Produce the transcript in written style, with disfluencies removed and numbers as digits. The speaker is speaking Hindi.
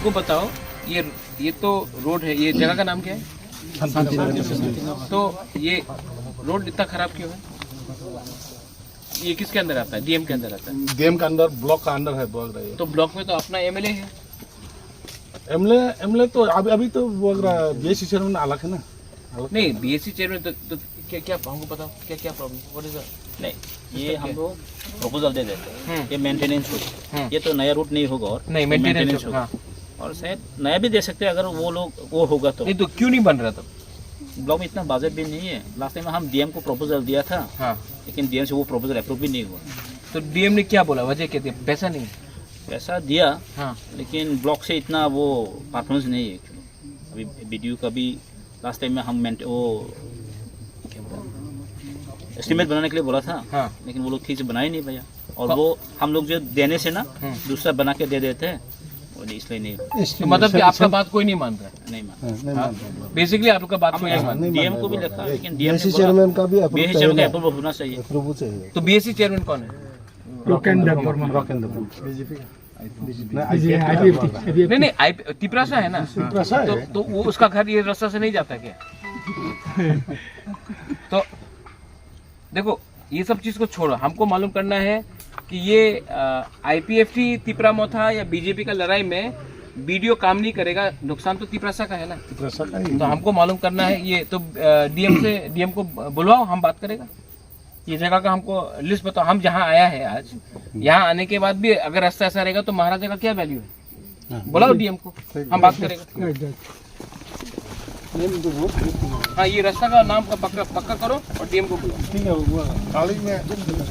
हमको बताओ, ये तो रोड है, ये जगह का नाम क्या है? तो ये रोड इतना खराब क्यों है? ये किसके अंदर आता है? डीएम के अंदर आता है? डीएम का अंदर, ब्लॉक का अंदर है, बोल रहे तो ब्लॉक में तो अपना एमएलए है। एमएलए तो अभी तो बोल रहा बीएससी चेयरमैन अलग है ना। नहीं, बीएससी चेयरमैन तो क्या क्या हमको बताओ, क्या क्या प्रॉब्लम, व्हाट इज नहीं, ये हम लोग प्रपोजल दे देते हैं, ये मेंटेनेंस होगा, हम्म। ये तो नया रूट नहीं होगा और नहीं मेंटेनेंस maintenance होगा। हाँ। और शायद नया भी दे सकते हैं अगर वो लोग वो होगा तो। नहीं तो क्यों नहीं बन रहा तब? ब्लॉक में इतना बजट भी नहीं है। लास्ट टाइम हम डीएम को प्रपोजल दिया था, हाँ, लेकिन डीएम से वो प्रपोजल अप्रूव भी नहीं हुआ। तो डीएम ने क्या बोला, वजह क्या थी? पैसा नहीं? पैसा दिया, हाँ, लेकिन ब्लॉक से इतना वो परफॉर्मेंस नहीं है एक्चुअली। अभी बीडीयू का भी लास्ट टाइम में हम वो एस्टिमेट बनाने के लिए बोला था, हाँ। लेकिन वो लोग ठीक से बना ही नहीं भैया। और वो हम लोग जो देने से ना दूसरा बना के दे देते हैं, वो इसलिए नहीं तो मतलब कि आपका बात कोई नहीं मान रहा है? नहीं मान। बेसिकली आप लोग का बात कोई नहीं मान रहा। डीएम को भी लिखा, लेकिन डीएम बीएससी चेयरमैन का भी बीएससी चेयरमैन का अप्रूवल होना चाहिए। अप्रूवल चाहिए। तो बीएससी चेयरमैन कौन है? नहीं नहीं, तिपरासा है ना? तो वो उसका घर ये रास्ता से नहीं जाता क्या? तो देखो, ये सब चीज को छोड़ो, हमको मालूम करना है कि ये आईपीएफटी तिपरा मोथा या बीजेपी का लड़ाई में वीडियो काम नहीं करेगा, नुकसान तो तिपरासा का है ना। तो हमको मालूम करना है ये तो डीएम को बुलवाओ, हम बात करेगा। ये जगह का हमको लिस्ट बताओ। हम जहाँ आया है आज, यहाँ आने के बाद भी अगर रास्ता ऐसा रहेगा तो महाराजा का क्या वैल्यू है? बुलाओ डीएम को, हम बात करेगा। हाँ, ये रास्ता का नाम का पक्का करो और डीएम को बुलाओ। ठीक है।